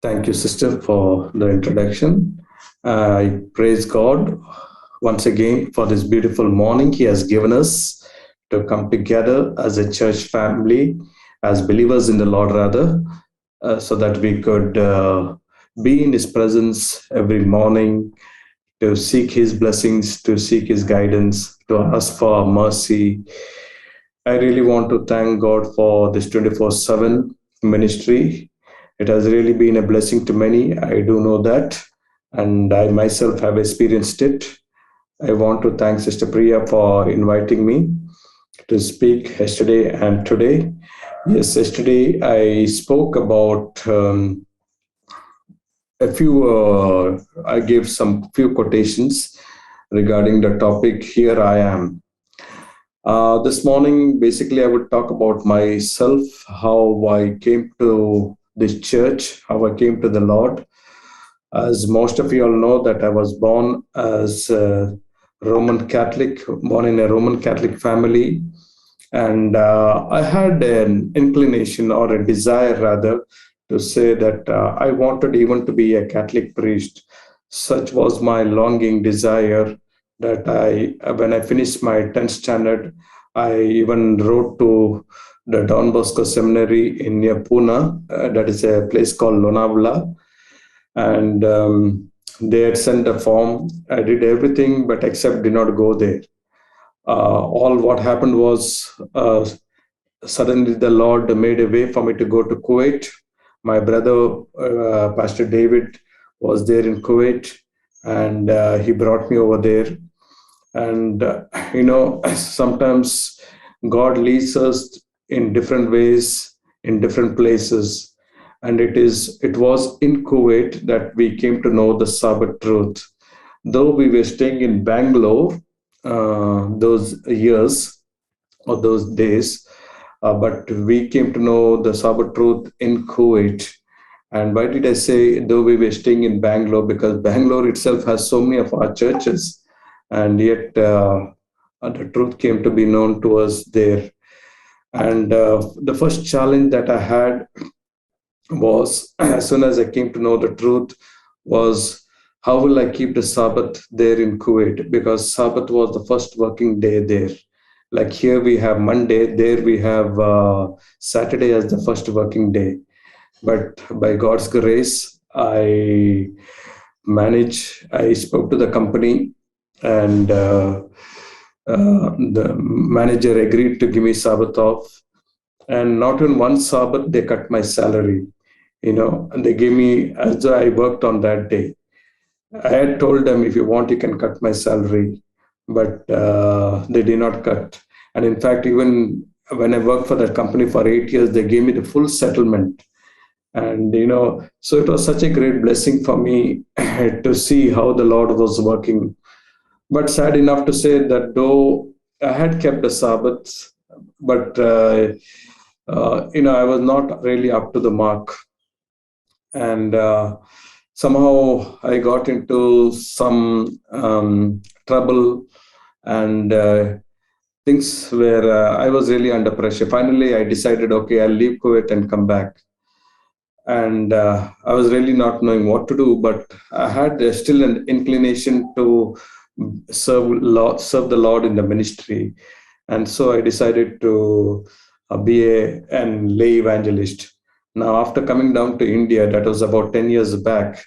Thank you, sister, for the introduction. I praise God once again for this beautiful morning He has given us to come together as a church family, as believers in the Lord, rather, so that we could be in His presence every morning to seek His blessings, to seek His guidance, to ask for mercy. I really want to thank God for this 24/7 ministry. It has really been a blessing to many. I do know that, and I myself have experienced it. I want to thank Sister Priya for inviting me to speak yesterday and today. Yes, yesterday I spoke about I gave some few quotations regarding the topic. Here I am. This morning, basically, I would talk about myself, how I came to this church, how I came to the Lord. As most of you all know, that I was born as a Roman Catholic, born in a Roman Catholic family, and I had an inclination or a desire, rather, to say that I wanted even to be a Catholic priest. Such was my longing desire that when I finished my 10th standard, I even wrote to the Don Bosco Seminary in near Pune, that is a place called Lonavala, and they had sent a form. I did everything but except did not go there. All what happened was suddenly the Lord made a way for me to go to Kuwait. My brother, Pastor David, was there in Kuwait, and he brought me over there. And sometimes God leads us in different ways, in different places. And it was in Kuwait that we came to know the Sabbath truth. Though we were staying in Bangalore those years or those days, but we came to know the Sabbath truth in Kuwait. And why did I say though we were staying in Bangalore? Because Bangalore itself has so many of our churches, and yet the truth came to be known to us there. And the first challenge that I had was, as soon as I came to know the truth, was how will I keep the Sabbath there in Kuwait? Because Sabbath was the first working day there. Like here we have Monday, there we have Saturday as the first working day. But by God's grace, I spoke to the company, and the manager agreed to give me Sabbath off. And not in one Sabbath, they cut my salary, and they gave me, as I worked on that day. I had told them, if you want, you can cut my salary, but they did not cut. And in fact, even when I worked for that company for 8 years, they gave me the full settlement. And, so it was such a great blessing for me to see how the Lord was working. But sad enough to say that though I had kept the Sabbath, but, I was not really up to the mark. And somehow I got into some trouble, and things where I was really under pressure. Finally, I decided, okay, I'll leave Kuwait and come back. And I was really not knowing what to do, but I had still an inclination to serve the Lord in the ministry. And so I decided to be an lay evangelist. Now, after coming down to India, that was about 10 years back,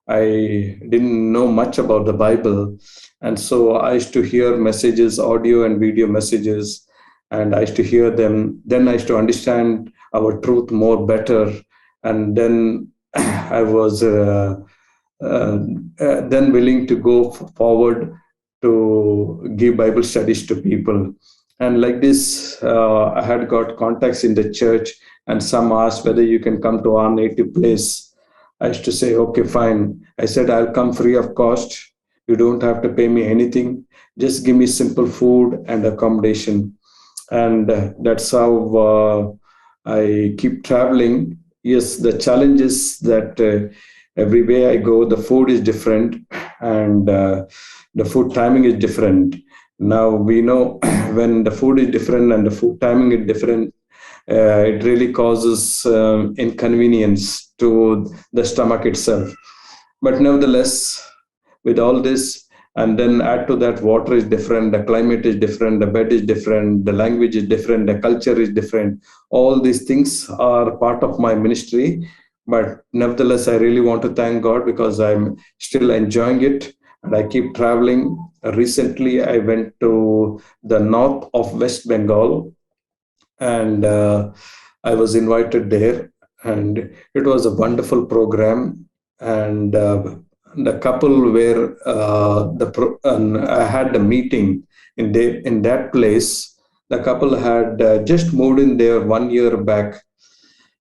I didn't know much about the Bible. And so I used to hear messages, audio and video messages, and I used to hear them. Then I used to understand our truth more better. And then I was then willing to go forward to give Bible studies to people. And like this, I had got contacts in the church, and some asked whether you can come to our native place. I used to say, okay, fine. I said, I'll come free of cost. You don't have to pay me anything. Just give me simple food and accommodation. And that's how I keep traveling. Yes, the challenge is that everywhere I go, the food is different, and the food timing is different. Now we know when the food is different and the food timing is different, It really causes inconvenience to the stomach itself. But nevertheless, with all this, and then add to that, water is different, the climate is different, the bed is different, the language is different, the culture is different. All these things are part of my ministry. But nevertheless, I really want to thank God because I'm still enjoying it and I keep traveling. Recently, I went to the north of West Bengal, and I was invited there, and it was a wonderful program. And the couple were and I had a meeting in that place. The couple had just moved in there 1 year back,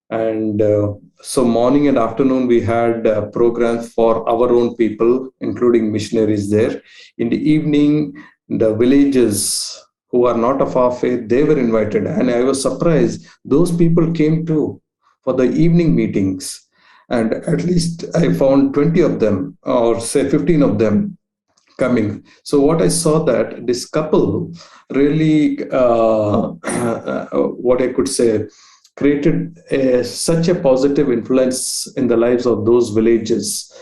and so morning and afternoon we had programs for our own people, including missionaries there. In the evening, the villages who are not of our faith, they were invited, and I was surprised those people came too for the evening meetings. And at least I found 20 of them, or say 15 of them, coming. So what I saw that this couple really, what I could say, created such a positive influence in the lives of those villages.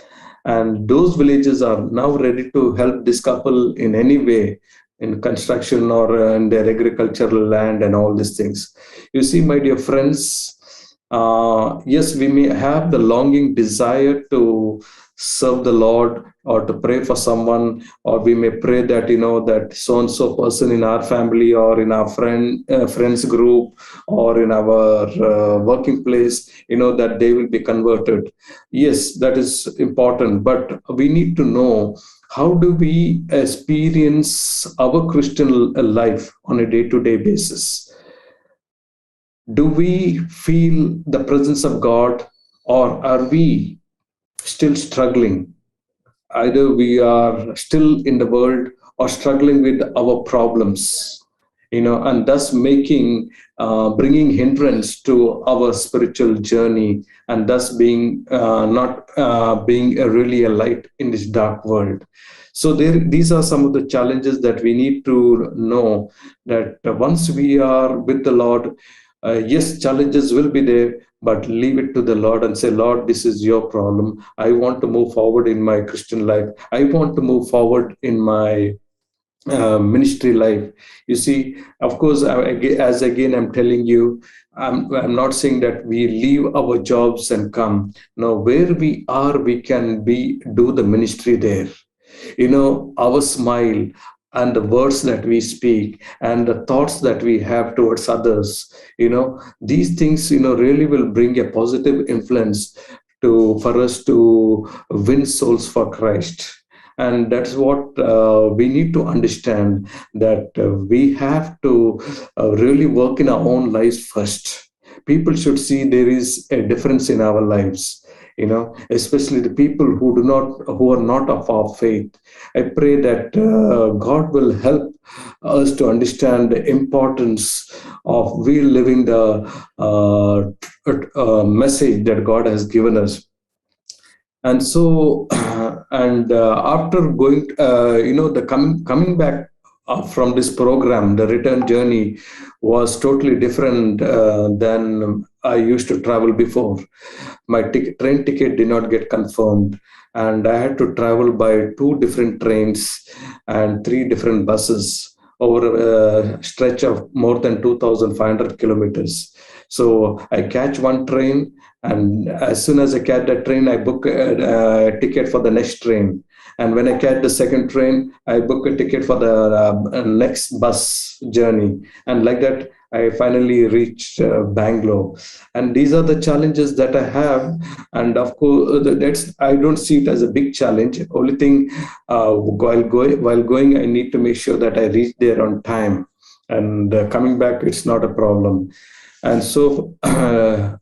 And those villages are now ready to help this couple in any way, in construction or in their agricultural land and all these things. You see, my dear friends, yes, we may have the longing desire to serve the Lord or to pray for someone, or we may pray that, that so and so person in our family or in our friends group or in our working place, that they will be converted. Yes, that is important, but we need to know, how do we experience our Christian life on a day-to-day basis? Do we feel the presence of God, or are we still struggling? Either we are still in the world or struggling with our problems, and thus bringing hindrance to our spiritual journey, and thus being not being really a light in this dark world. So these are some of the challenges that we need to know, that once we are with the Lord, yes, challenges will be there, but leave it to the Lord and say, Lord, this is your problem. I want to move forward in my Christian life. I want to move forward in my ministry life. You see, of course, as again I'm telling you, I'm not saying that we leave our jobs and come. No, where we are, we can do the ministry there. Our smile and the words that we speak and the thoughts that we have towards others, these things, really will bring a positive influence for us to win souls for Christ. And that's what we need to understand, that we have to really work in our own lives first. People should see there is a difference in our lives, especially the people who are not of our faith. I pray that God will help us to understand the importance of we living the message that God has given us. And so, and after going, the coming back from this program, the return journey was totally different than I used to travel before. My train ticket did not get confirmed, and I had to travel by two different trains and three different buses over a stretch of more than 2,500 kilometers. So I catch one train, and as soon as I catch that train, I book a ticket for the next train. And when I catch the second train, I book a ticket for the next bus journey. And like that, I finally reached Bangalore. And these are the challenges that I have. And of course, I don't see it as a big challenge. Only thing, while going, I need to make sure that I reach there on time. And coming back, it's not a problem. And so I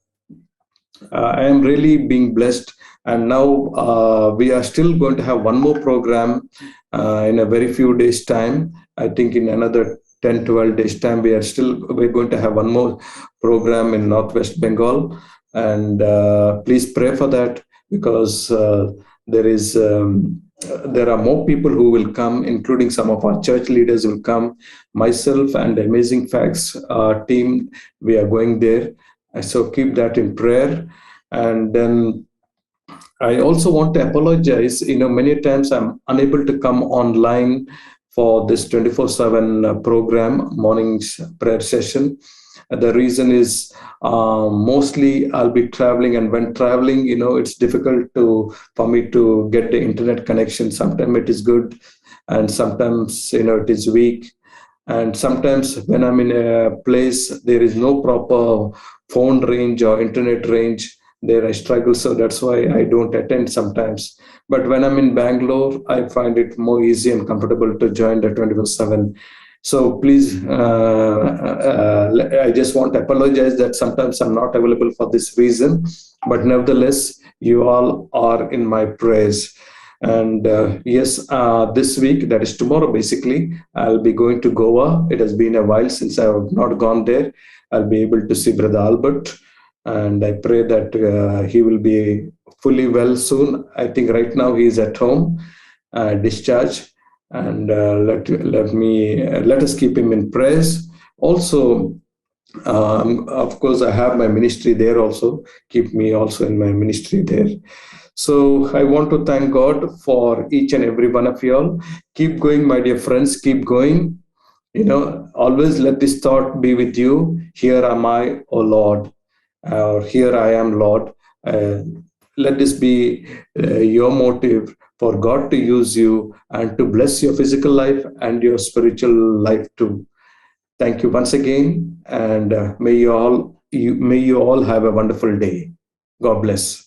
am really being blessed. And now we are still going to have one more program in a very few days' time. I think in another 10, 12 days' time, we're going to have one more program in Northwest Bengal. And please pray for that, because There are more people who will come, including some of our church leaders will come. Myself and the Amazing Facts team, we are going there. So keep that in prayer. And then I also want to apologize. Many times I'm unable to come online for this 24/7 program, morning's prayer session. The reason is mostly I'll be traveling, and when traveling, it's difficult for me to get the internet connection. Sometimes it is good, and sometimes it is weak. And sometimes when I'm in a place, there is no proper phone range or internet range. There I struggle, so that's why I don't attend sometimes. But when I'm in Bangalore, I find it more easy and comfortable to join the 24/7. So please, I just want to apologize that sometimes I'm not available for this reason. But nevertheless, you all are in my prayers. And yes, this week, that is tomorrow, basically, I'll be going to Goa. It has been a while since I have not gone there. I'll be able to see Brother Albert, and I pray that he will be fully well soon. I think right now he is at home, discharged, and let us keep him in prayers. Also, of course, I have my ministry there also. Keep me also in my ministry there. So I want to thank God for each and every one of you all. Keep going, my dear friends. Keep going. Always let this thought be with you. Here am I, O Lord, or here I am, Lord. Uh, Let this be your motive for God to use you and to bless your physical life and your spiritual life too. Thank you once again, and may you all have a wonderful day. God bless.